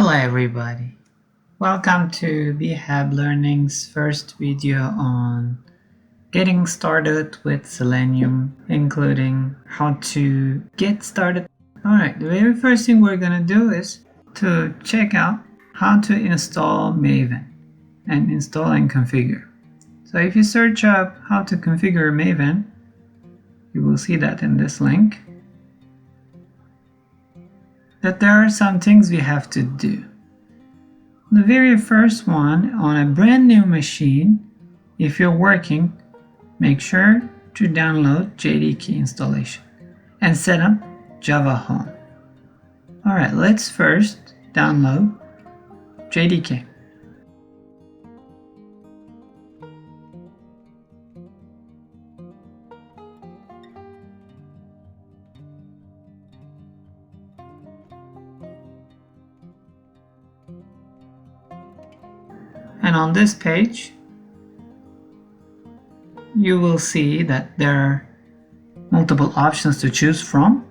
Hello everybody, welcome to beehablearning's first video on getting started with Selenium, including how to get started. Alright, the very first thing we're gonna do is to check out how to install Maven and install and configure. So if you search up how to configure Maven, you will see that in this link, that there are some things we have to do. The very first one, on a brand new machine, if you're working, make sure to download JDK installation and set up Java Home. Alright, let's first download JDK. And on this page, you will see that there are multiple options to choose from.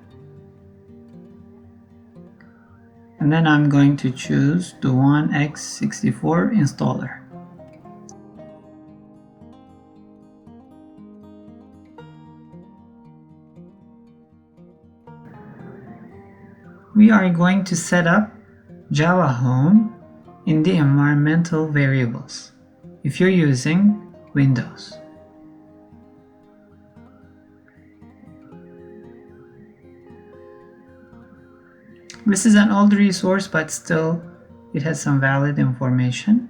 And then I'm going to choose the x64 installer. We are going to set up Java Home in the environmental variables if you're using Windows. This is an old resource, but still it has some valid information.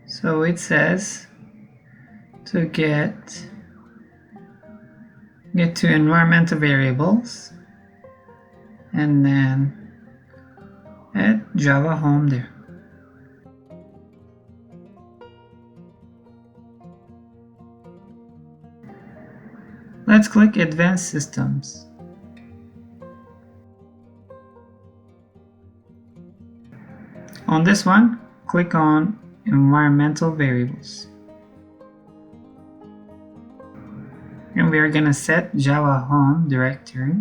So it says to get to environmental variables and then add Java Home there. Let's click Advanced Systems. On this one, click on Environmental Variables. And we are going to set Java Home directory.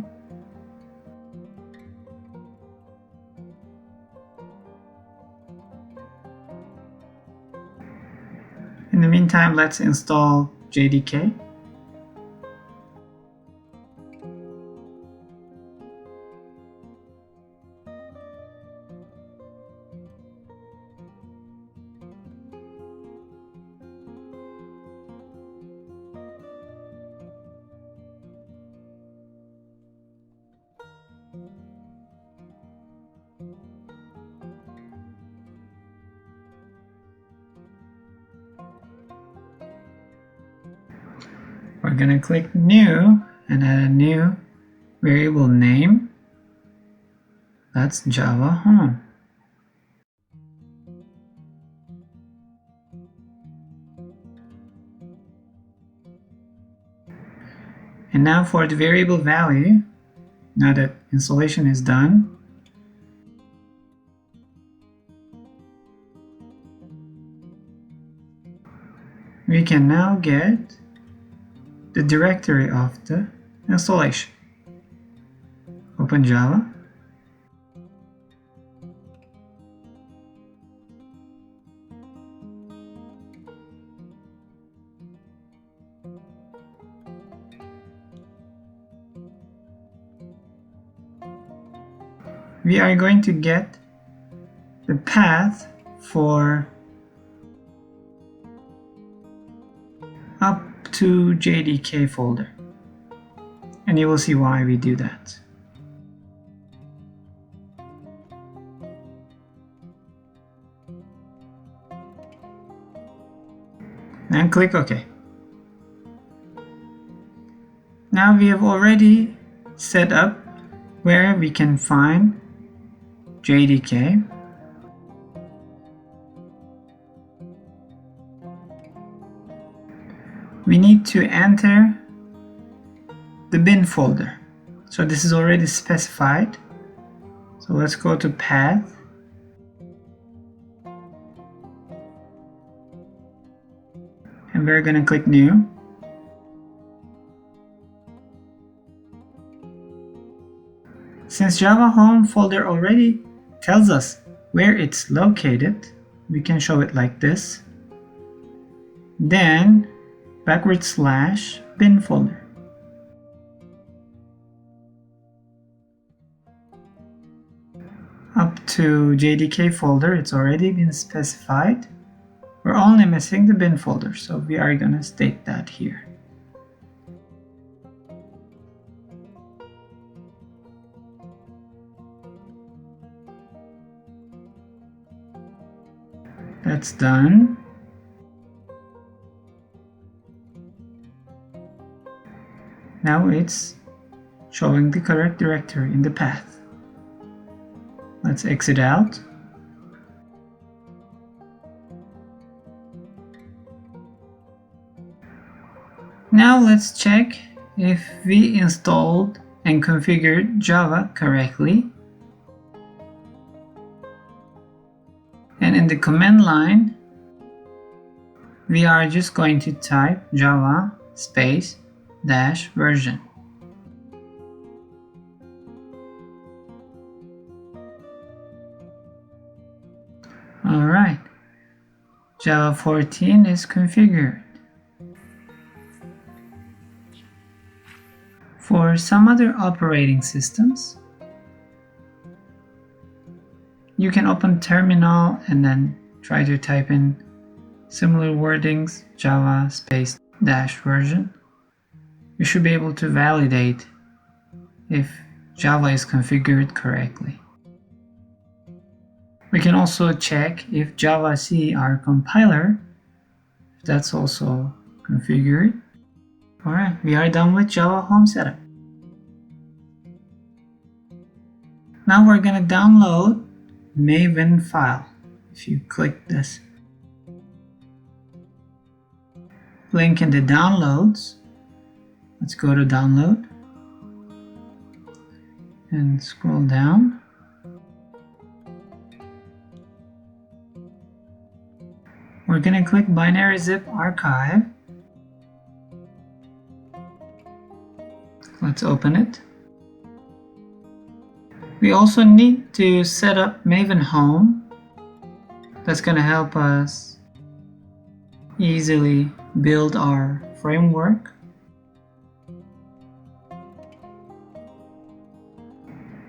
In the meantime, let's install JDK. We're going to click New and add a new variable name. That's Java Home. And now for the variable value, now that installation is done, we can now get the directory of the installation. Open Java. We are going to get the path for Up to JDK folder, and you will see why we do that. And click OK. Now we have already set up where we can find JDK. We need to enter the bin folder. So this is already specified. So let's go to Path. And we're going to click New. Since Java Home folder already tells us where it's located, we can show it like this. Then / bin folder. Up to JDK folder, it's already been specified. We're only missing the bin folder, so we are going to state that here. That's done. Now it's showing the correct directory in the path. Let's exit out. Now let's check if we installed and configured Java correctly. And in the command line, we are just going to type Java -version. Alright, Java 14 is configured. For some other operating systems, you can open terminal and then try to type in similar wordings, Java -version. You should be able to validate if Java is configured correctly. We can also check if javac, our compiler, if that's also configured. Alright, we are done with Java Home setup. Now we're going to download Maven file. If you click this link in the downloads, let's go to download and scroll down. We're going to click binary zip archive. Let's open it. We also need to set up Maven Home. That's going to help us easily build our framework.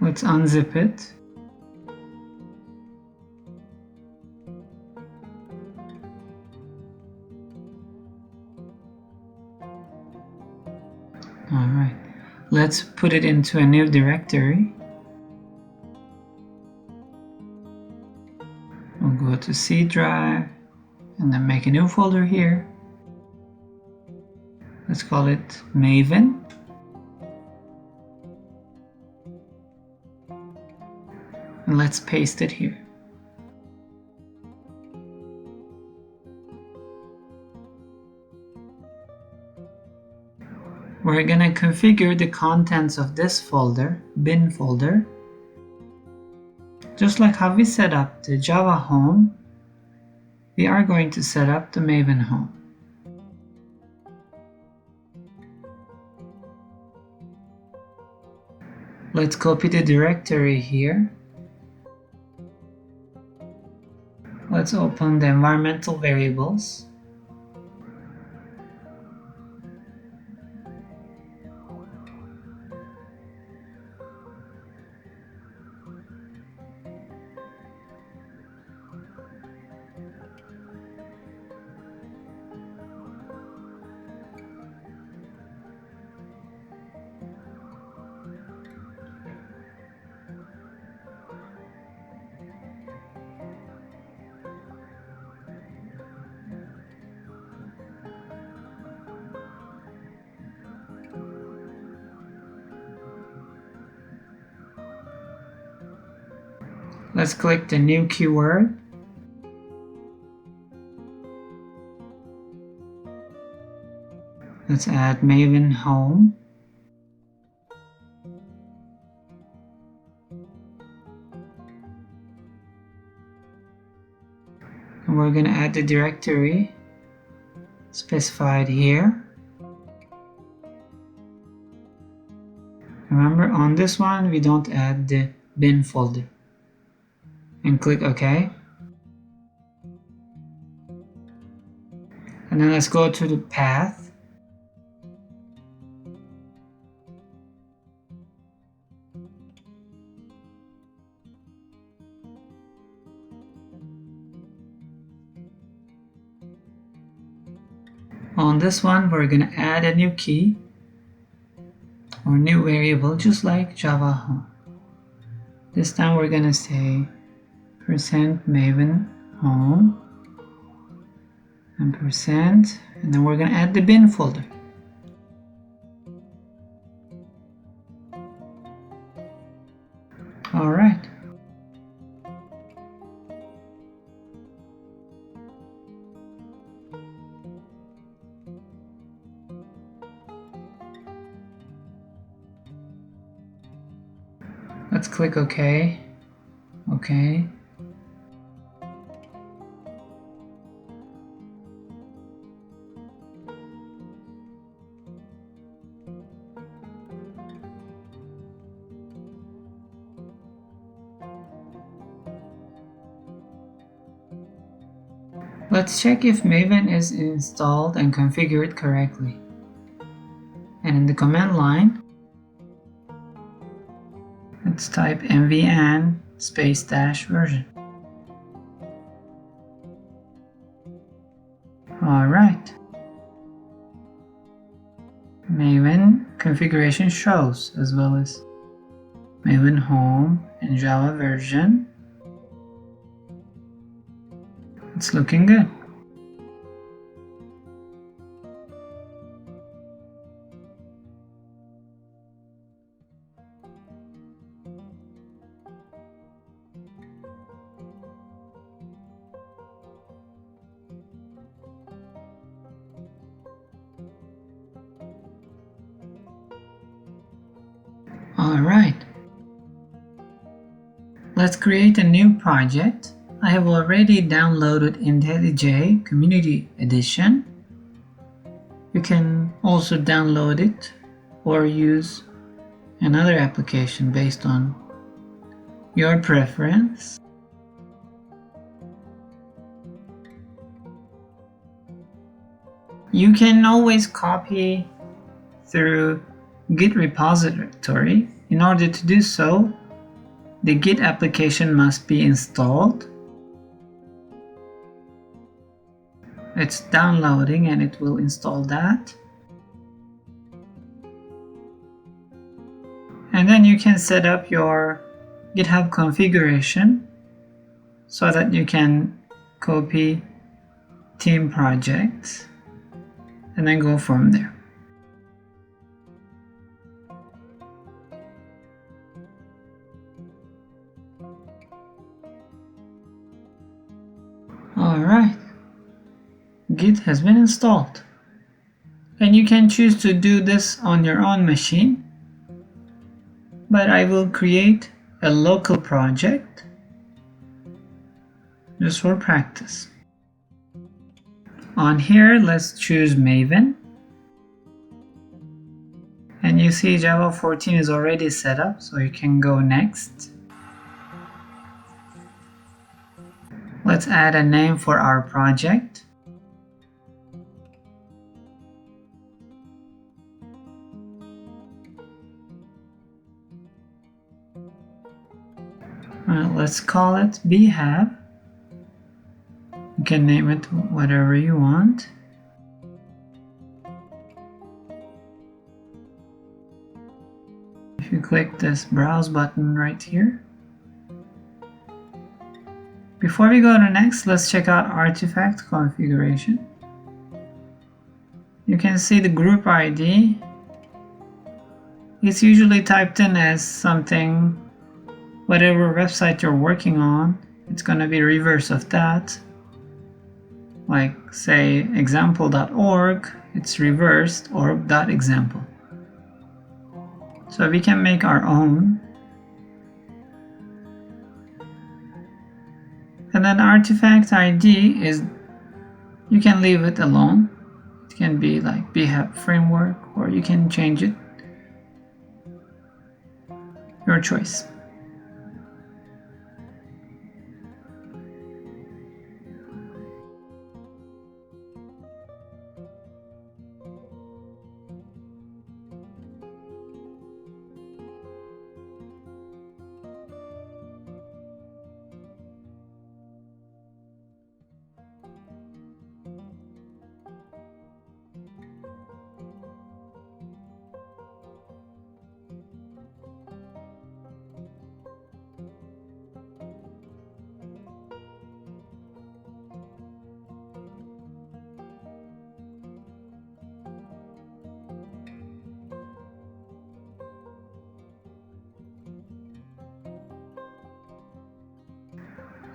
Let's unzip it. Alright, let's put it into a new directory. We'll go to C drive and then make a new folder here. Let's call it Maven. And let's paste it here. We're gonna configure the contents of this folder, bin folder. Just like how we set up the Java Home, we are going to set up the Maven Home. Let's copy the directory here. Let's open the environmental variables. Let's click the new keyword. Let's add Maven Home. And we're going to add the directory specified here. Remember, on this one, we don't add the bin folder. And click OK. And then let's go to the path. On this one, we're going to add a new key or new variable, just like Java Home. This time we're going to say %Maven Home and %, and then we're going to add the bin folder. All right. Let's click OK. OK. Let's check if Maven is installed and configured correctly. And in the command line, let's type mvn --version. Alright. Maven configuration shows, as well as Maven Home and Java version. It's looking good. Alright. Let's create a new project. I have already downloaded intelliJ Community Edition. You can also download it or use another application based on your preference. You can always copy through Git repository. In order to do so, the Git application must be installed. It's downloading and it will install that. And then you can set up your GitHub configuration so that you can copy team projects and then go from there. Alright, Git has been installed. And you can choose to do this on your own machine, but I will create a local project just for practice. On here, let's choose Maven. And you see Java 14 is already set up, so you can go next. Let's add a name for our project. Let's call it Behab. You can name it whatever you want. If you click this browse button right here. Before we go to next, let's check out artifact configuration. You can see the group ID. It's usually typed in as something, whatever website you're working on, it's going to be reverse of that. Like say example.org, it's reversed org.example. So we can make our own. And then artifact ID is, you can leave it alone. It can be like Behab framework, or you can change it. Your choice.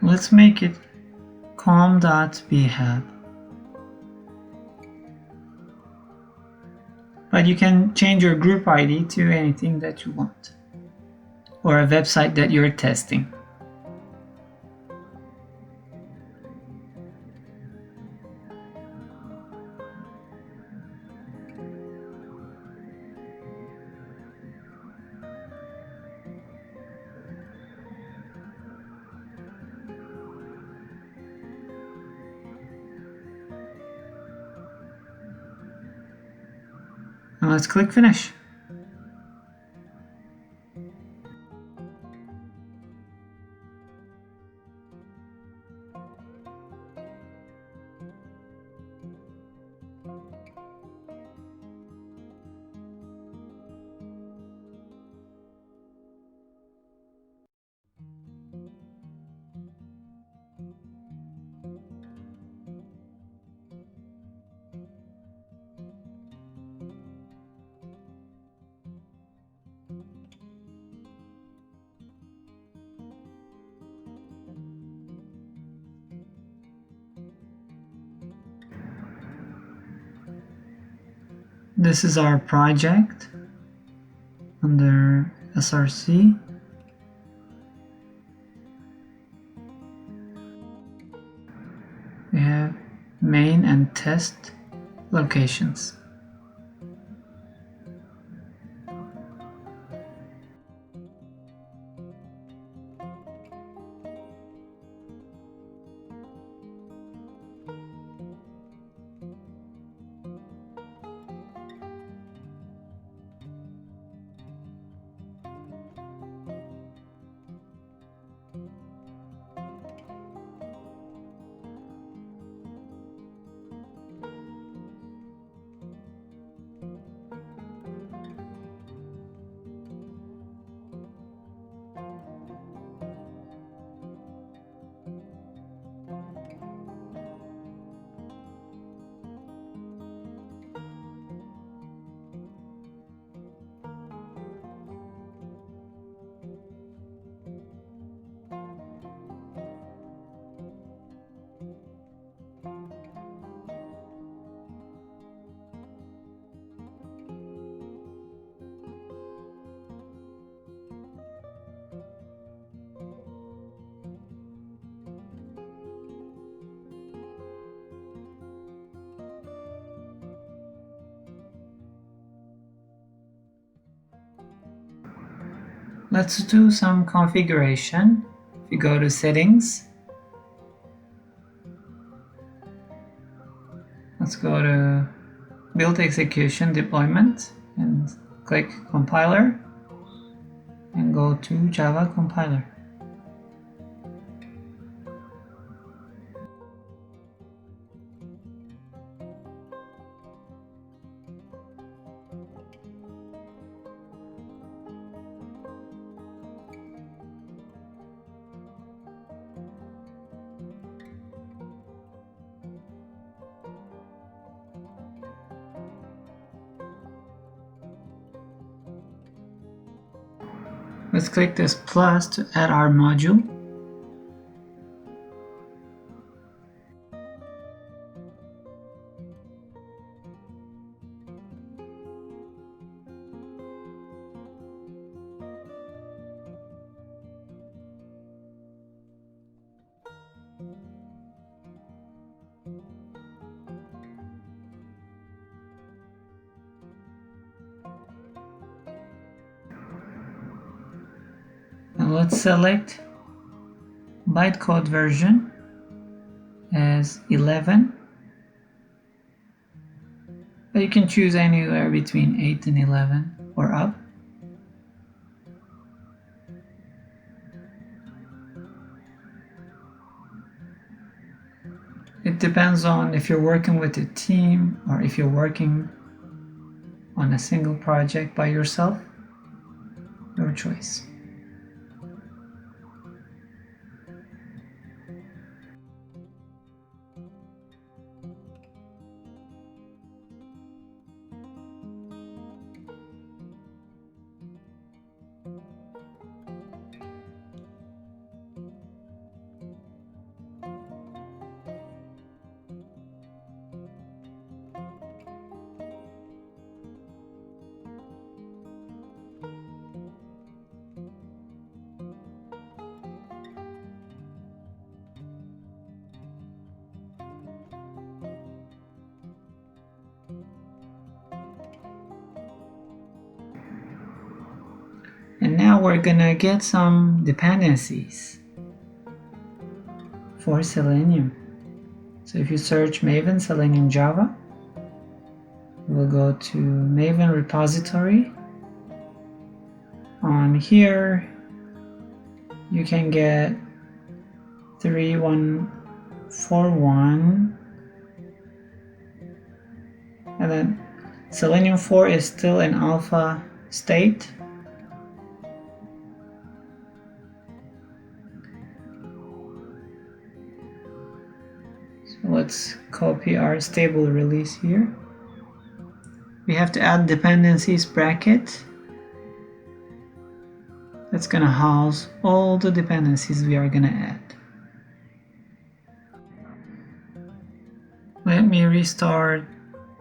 Let's make it com.behab. But you can change your group ID to anything that you want, or a website that you're testing. And let's click finish. This is our project under SRC. We have main and test locations. Let's do some configuration. If you go to settings, let's go to build execution deployment and click compiler and go to Java compiler. Let's click this plus to add our module. And let's select bytecode version as 11, but you can choose anywhere between 8 and 11 or up. It depends on if you're working with a team or if you're working on a single project by yourself. Your choice. And now we're gonna get some dependencies for Selenium. So if you search Maven Selenium Java, we'll go to Maven repository. On here, you can get 3141, and then Selenium 4 is still in alpha state. Let's copy our stable release here. We have to add dependencies bracket. That's gonna house all the dependencies we are gonna add. Let me restart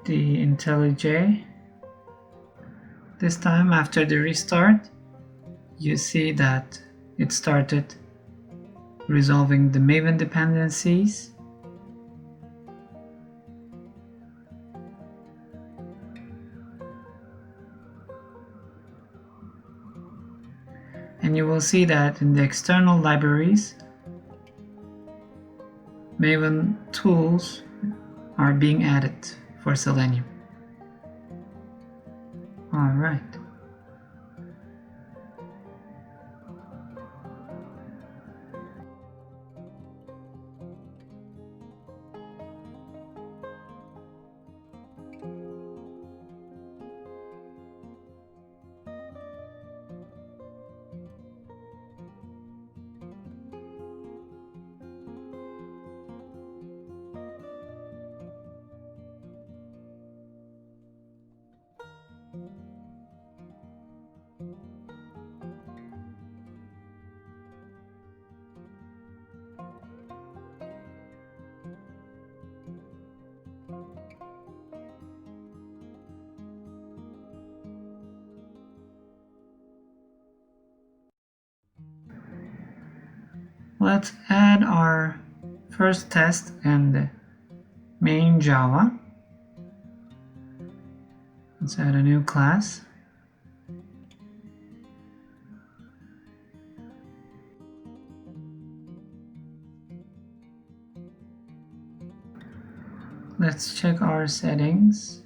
the intelliJ. This time, after the restart, you see that it started resolving the Maven dependencies. And you will see that in the external libraries, Maven tools are being added for Selenium. All right. Let's add our first test in the main Java. Let's add a new class. Let's check our settings.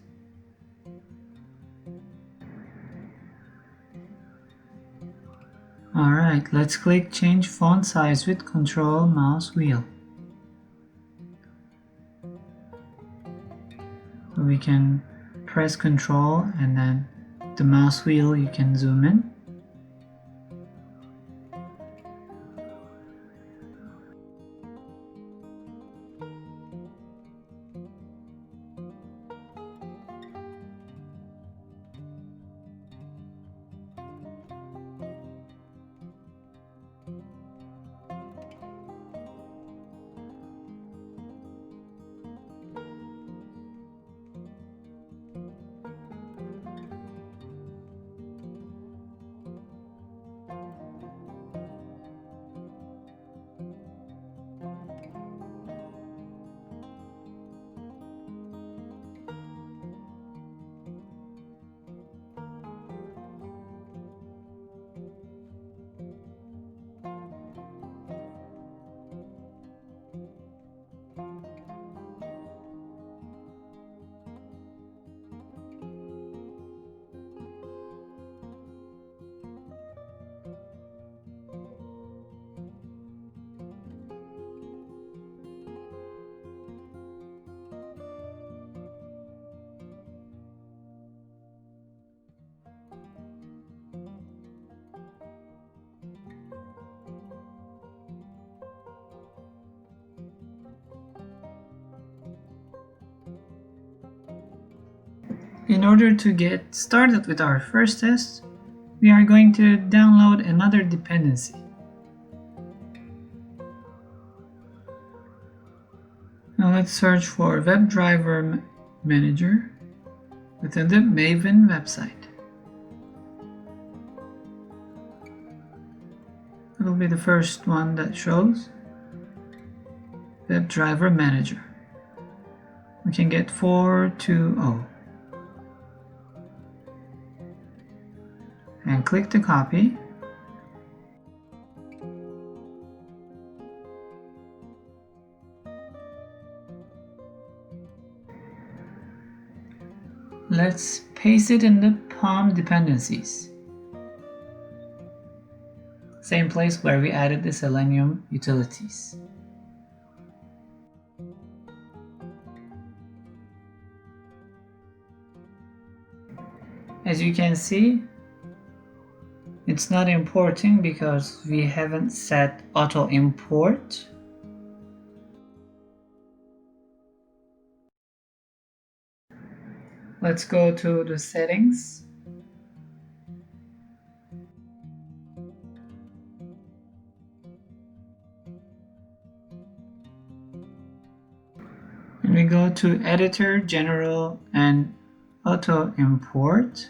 Alright, let's click change font size with control mouse wheel. So we can press control and then the mouse wheel you can zoom in. order to get started with our first test, we are going to download another dependency. Now let's search for WebDriver Manager within the Maven website. It'll be the first one that shows WebDriver Manager. We can get 420 and click to copy. Let's paste it in the POM dependencies. Same place where we added the Selenium utilities. As you can see, it's not importing because we haven't set auto import. Let's go to the settings. And we go to Editor, General, and Auto Import.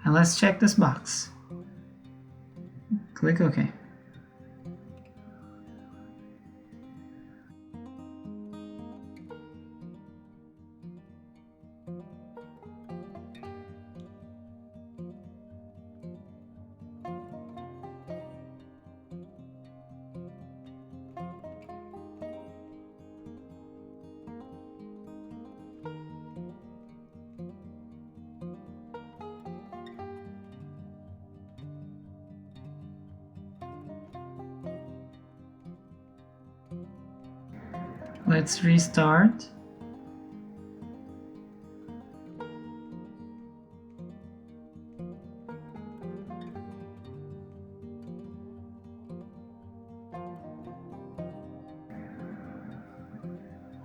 And let's check this box. Click OK. Let's restart.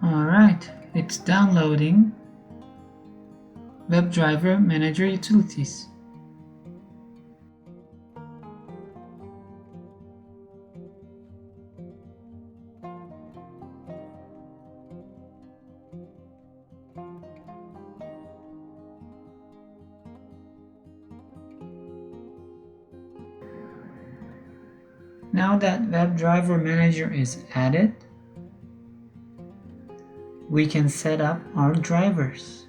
Alright, it's downloading WebDriver Manager utilities. Now that WebDriver Manager is added, we can set up our drivers.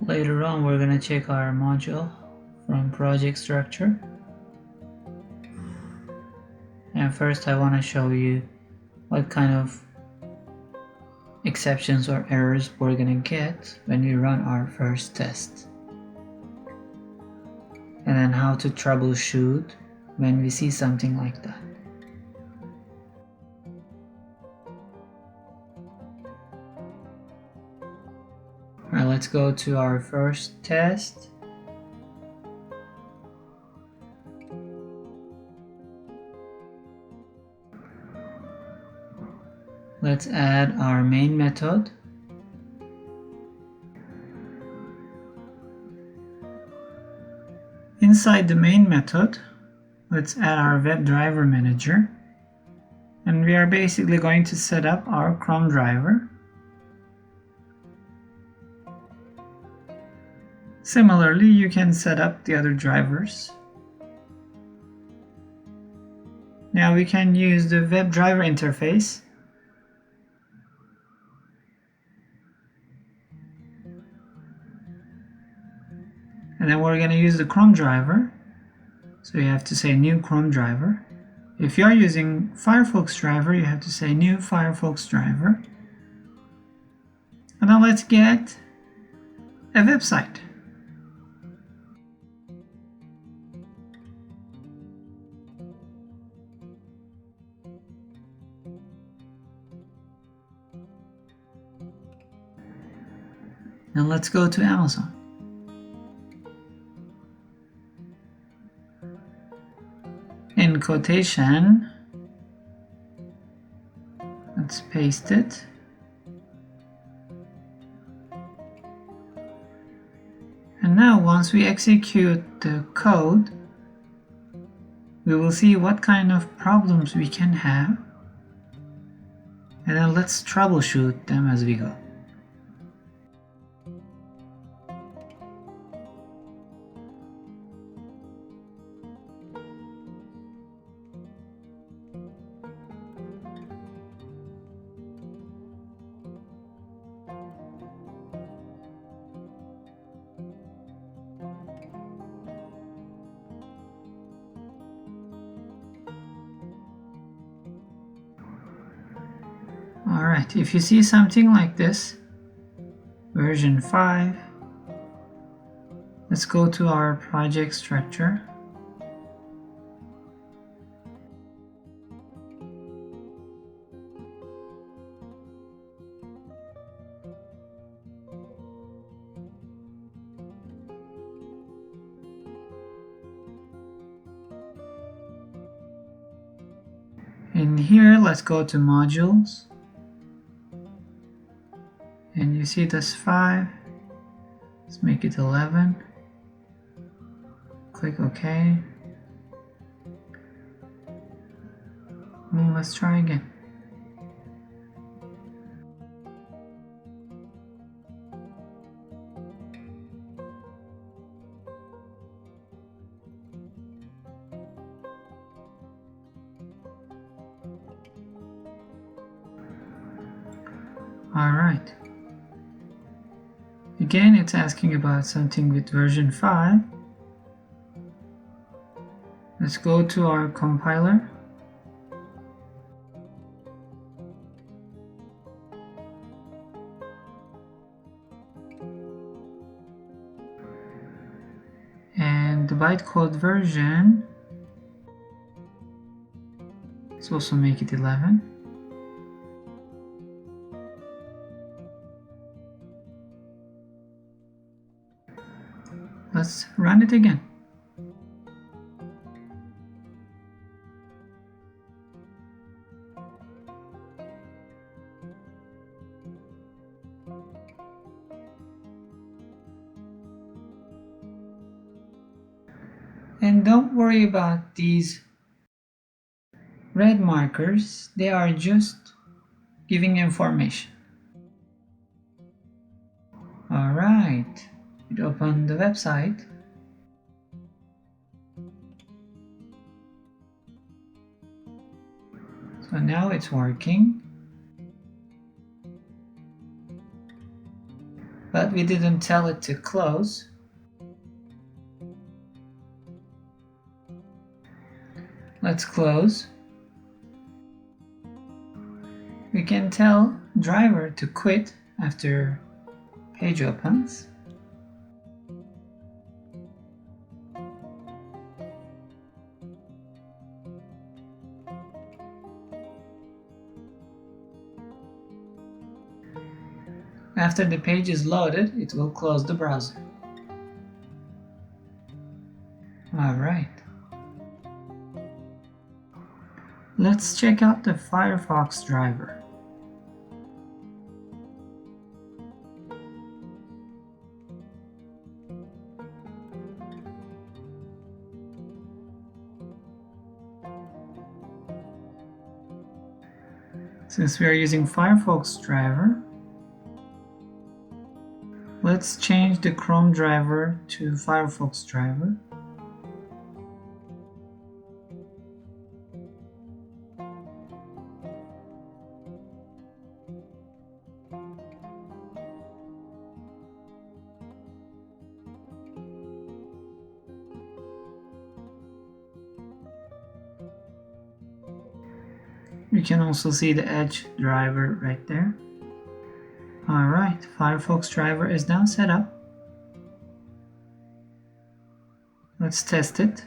Later on, we're going to check our module from project structure. And first, I want to show you what kind of exceptions or errors we're going to get when we run our first test. And then how to troubleshoot when we see something like that. Alright, let's go to our first test. Let's add our main method. Inside the main method, let's add our WebDriver Manager. And we are basically going to set up our Chrome driver. Similarly, you can set up the other drivers. Now we can use the WebDriver interface. And then we're going to use the Chrome driver. So you have to say new Chrome driver. If you are using Firefox driver, you have to say new Firefox driver. And now let's get a website. And let's go to Amazon. In quotation, let's paste it. And now once we execute the code, we will see what kind of problems we can have, and then let's troubleshoot them as we go. Alright, if you see something like this, version 5, let's go to our project structure. In here, let's go to modules. And you see this 5. Let's make it 11. Click OK. And let's try again. Alright. Again, it's asking about something with version 5. Let's go to our compiler. And the bytecode version, let's also make it 11. Let's run it again. And don't worry about these red markers, they are just giving information. Alright, we open the website. So now it's working. But we didn't tell it to close. Let's close. We can tell driver to quit after page opens. After the page is loaded, it will close the browser. Alright. Let's check out the Firefox driver. Since we are using Firefox driver, let's change the Chrome driver to Firefox driver. You can also see the Edge driver right there. Alright, Firefox driver is now set up. Let's test it.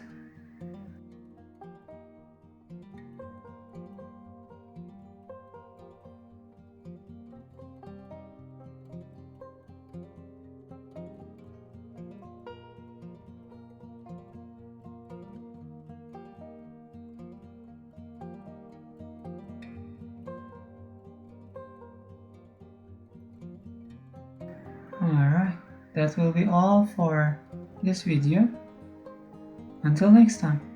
Alright, that will be all for this video. Until next time.